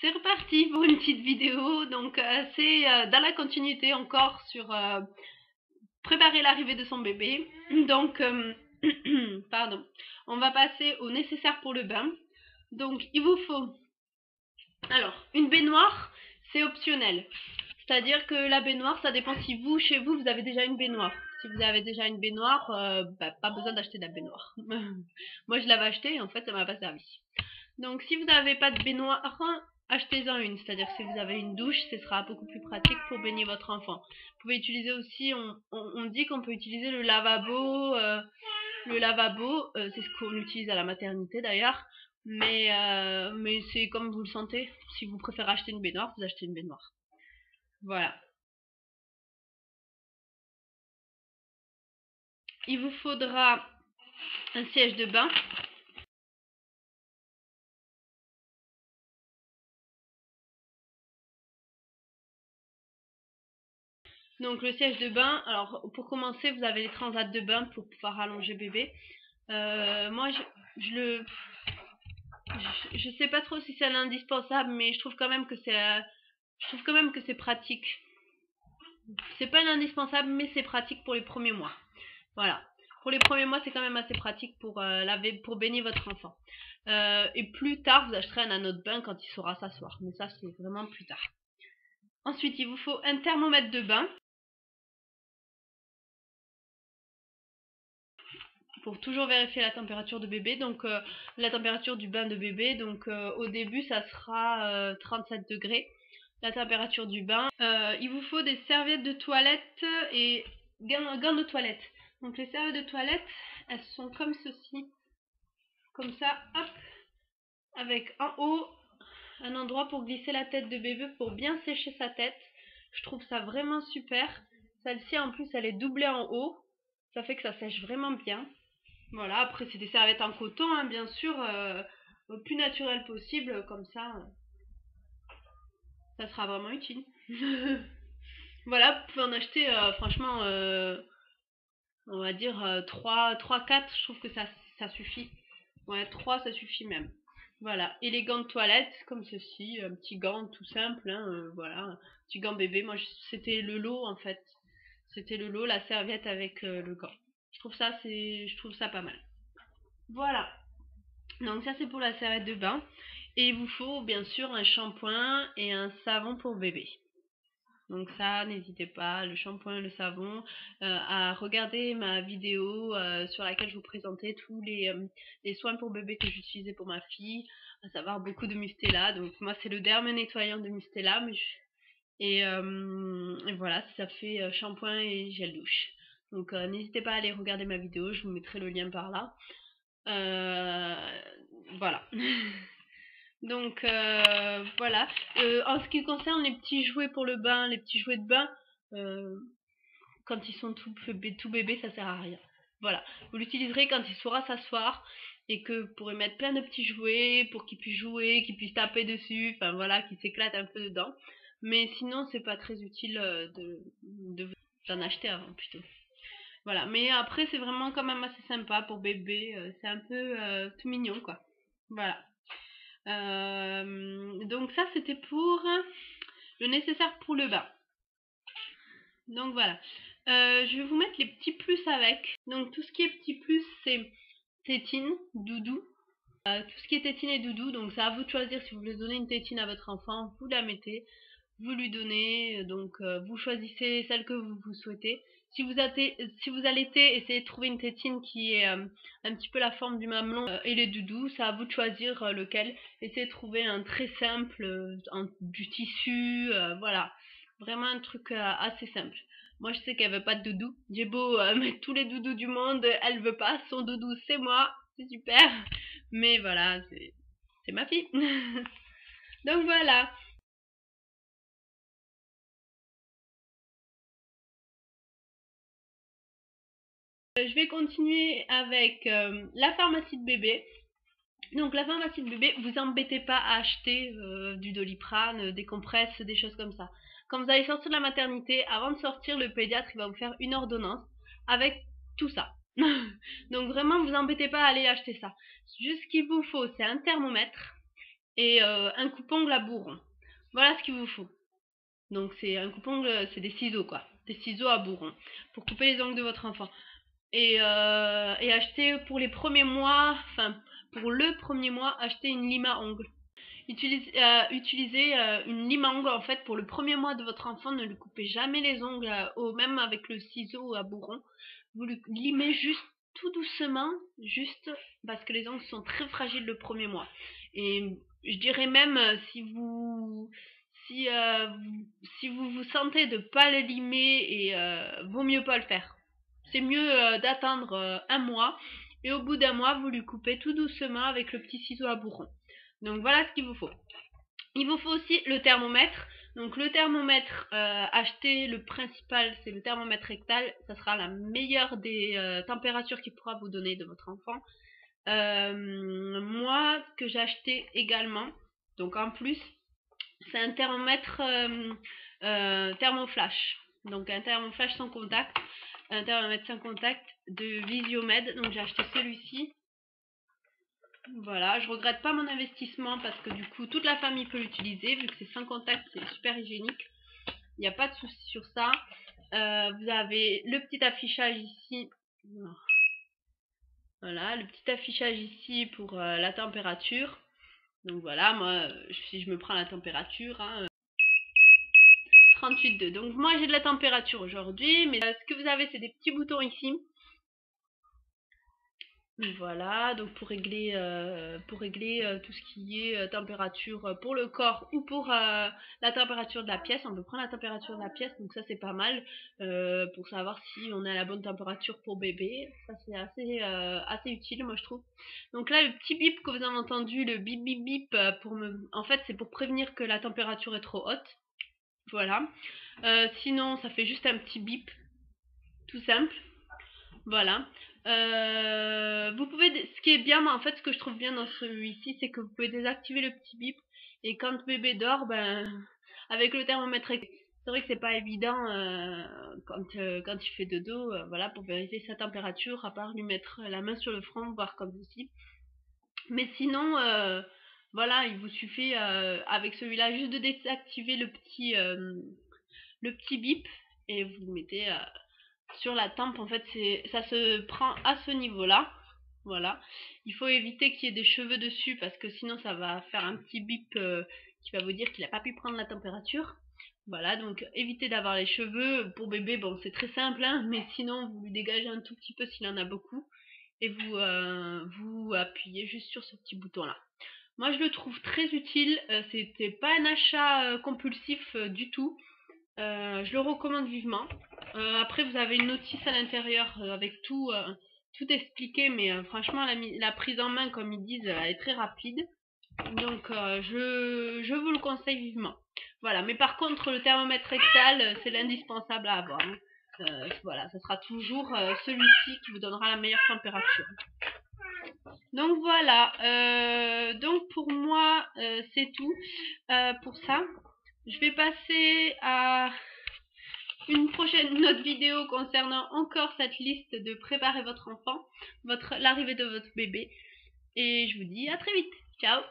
C'est reparti pour une petite vidéo, donc c'est dans la continuité encore sur préparer l'arrivée de son bébé. Donc, pardon, on va passer au nécessaire pour le bain. Donc il vous faut, alors une baignoire, c'est optionnel. C'est-à-dire que la baignoire, ça dépend si vous, chez vous, vous avez déjà une baignoire. Si vous avez déjà une baignoire, pas besoin d'acheter de la baignoire. Moi, je l'avais achetée et en fait, ça m'a pas servi. Donc, si vous n'avez pas de baignoire, achetez-en une. C'est-à-dire que si vous avez une douche, ce sera beaucoup plus pratique pour baigner votre enfant. Vous pouvez utiliser aussi, on dit qu'on peut utiliser le lavabo. C'est ce qu'on utilise à la maternité d'ailleurs. Mais c'est comme vous le sentez. Si vous préférez acheter une baignoire, vous achetez une baignoire. Voilà. Il vous faudra un siège de bain. Donc le siège de bain, alors pour commencer, vous avez les transats de bain pour pouvoir allonger bébé. Moi, je sais pas trop si c'est indispensable, mais je trouve quand même que c'est pratique. C'est pas indispensable, mais c'est pratique pour les premiers mois. Voilà. Pour les premiers mois, c'est quand même assez pratique pour pour baigner votre enfant. Et plus tard, vous achèterez un anneau de bain quand il saura s'asseoir. Mais ça, c'est vraiment plus tard. Ensuite, il vous faut un thermomètre de bain pour toujours vérifier la température de bébé. Donc, la température du bain de bébé. Donc, au début, ça sera 37 degrés. La température du bain. Il vous faut des serviettes de toilette et gants de toilette. Donc, les serviettes de toilette, elles sont comme ceci. Comme ça, hop. Avec en haut un endroit pour glisser la tête de bébé pour bien sécher sa tête. Je trouve ça vraiment super. Celle-ci en plus elle est doublée en haut. Ça fait que ça sèche vraiment bien. Voilà, après c'est des serviettes en coton, hein, bien sûr, au plus naturel possible, comme ça sera vraiment utile. Voilà, vous pouvez en acheter franchement, on va dire 3-4, je trouve que ça suffit. Ouais, 3 ça suffit même. Voilà, et les gants de toilette, comme ceci, un petit gant tout simple, hein, voilà, un petit gant bébé. Moi, c'était le lot en fait. C'était le lot, la serviette avec le gant. Je trouve ça pas mal. Voilà, donc ça c'est pour la serviette de bain. Et il vous faut bien sûr un shampoing et un savon pour bébé. Donc ça, n'hésitez pas, le shampoing, le savon, à regarder ma vidéo sur laquelle je vous présentais tous les soins pour bébé que j'utilisais pour ma fille, à savoir beaucoup de Mustela. Donc moi c'est le derme nettoyant de Mustela, et voilà, ça fait shampoing et gel douche. Donc n'hésitez pas à aller regarder ma vidéo, je vous mettrai le lien par là. Voilà. Donc voilà. En ce qui concerne les petits jouets pour le bain, les petits jouets de bain, quand ils sont tout bébés, ça sert à rien. Voilà. Vous l'utiliserez quand il saura s'asseoir et que vous pourrez mettre plein de petits jouets pour qu'il puisse jouer, qu'il puisse taper dessus, enfin voilà, qu'il s'éclate un peu dedans. Mais sinon, c'est pas très utile d'en acheter avant plutôt. Voilà. Mais après, c'est vraiment quand même assez sympa pour bébé. C'est un peu tout mignon, quoi. Voilà. Donc ça c'était pour le nécessaire pour le bain. Donc voilà. Je vais vous mettre les petits plus avec. Donc tout ce qui est petit plus c'est tétine, doudou. Tout ce qui est tétine et doudou, donc c'est à vous de choisir si vous voulez donner une tétine à votre enfant, vous la mettez, vous lui donnez, donc vous choisissez celle que vous souhaitez. Si vous allaitez, essayez de trouver une tétine qui est un petit peu la forme du mamelon, et les doudous, c'est à vous de choisir lequel. Essayez de trouver un très simple, du tissu, voilà, vraiment un truc assez simple. Moi je sais qu'elle veut pas de doudou, j'ai beau mettre tous les doudous du monde, elle veut pas, son doudou c'est moi, c'est super, mais voilà, c'est ma fille. Donc voilà. Je vais continuer avec la pharmacie de bébé. Donc la pharmacie de bébé, vous embêtez pas à acheter du Doliprane, des compresses, des choses comme ça. Quand vous allez sortir de la maternité, avant de sortir, le pédiatre il va vous faire une ordonnance avec tout ça. Donc vraiment, vous embêtez pas à aller acheter ça. Juste ce qu'il vous faut, c'est un thermomètre et un coupe-ongle à bourron. Voilà ce qu'il vous faut. Donc c'est un coupe-ongle, c'est des ciseaux quoi, des ciseaux à bourron pour couper les ongles de votre enfant. Et acheter pour les premiers mois, enfin pour le premier mois, acheter une lime à ongles. Utilisez une lime à ongles en fait pour le premier mois de votre enfant. Ne lui coupez jamais les ongles, même avec le ciseau à bourron. Vous le limez juste tout doucement, juste parce que les ongles sont très fragiles le premier mois. Et je dirais même si vous vous sentez de pas le limer, et vaut mieux pas le faire. C'est mieux d'attendre un mois, et au bout d'un mois vous lui coupez tout doucement avec le petit ciseau à bourron. Donc voilà ce qu'il vous faut. Il vous faut aussi le thermomètre. Donc le thermomètre, acheter le principal, c'est le thermomètre rectal. Ça sera la meilleure des températures qu'il pourra vous donner de votre enfant. Moi, ce que j'ai acheté également, donc en plus, c'est un thermomètre thermoflash. Donc un thermoflash sans contact, un thermomètre sans contact de Visiomed. Donc j'ai acheté celui-ci. Voilà, je regrette pas mon investissement parce que du coup toute la famille peut l'utiliser vu que c'est sans contact, c'est super hygiénique. Il n'y a pas de souci sur ça. Vous avez le petit affichage ici. Voilà, le petit affichage ici pour la température. Donc voilà, moi si je me prends la température, 38,2. Donc moi j'ai de la température aujourd'hui, mais ce que vous avez c'est des petits boutons ici. Voilà, donc pour régler tout ce qui est température pour le corps ou pour la température de la pièce. On peut prendre la température de la pièce, donc ça c'est pas mal pour savoir si on est à la bonne température pour bébé. Ça c'est assez utile, moi je trouve. Donc là le petit bip que vous avez entendu, le bip bip bip, en fait c'est pour prévenir que la température est trop haute. Voilà. Sinon ça fait juste un petit bip, tout simple. Voilà. Vous pouvez, ce qui est bien, en fait, ce que je trouve bien dans celui-ci, c'est que vous pouvez désactiver le petit bip, et quand bébé dort, ben, avec le thermomètre, c'est vrai que c'est pas évident quand il fait dodo, voilà, pour vérifier sa température, à part lui mettre la main sur le front, voir comme ceci. Mais sinon, voilà, il vous suffit avec celui-là juste de désactiver le petit bip, et vous le mettez sur la tempe. En fait ça se prend à ce niveau là. Voilà, il faut éviter qu'il y ait des cheveux dessus parce que sinon ça va faire un petit bip qui va vous dire qu'il n'a pas pu prendre la température. Voilà, donc évitez d'avoir les cheveux. Pour bébé, bon c'est très simple hein, mais sinon vous lui dégagez un tout petit peu s'il en a beaucoup, et vous appuyez juste sur ce petit bouton là. Moi je le trouve très utile, c'était pas un achat compulsif du tout. Je le recommande vivement. Après vous avez une notice à l'intérieur avec tout expliqué, mais franchement la prise en main, comme ils disent, elle est très rapide. Donc je vous le conseille vivement. Voilà, mais par contre le thermomètre rectal, c'est l'indispensable à avoir. Voilà, ce sera toujours celui-ci qui vous donnera la meilleure température. Donc voilà, donc pour moi c'est tout pour ça. Je vais passer à une autre vidéo concernant encore cette liste de préparer votre enfant, l'arrivée de votre bébé. Et je vous dis à très vite. Ciao!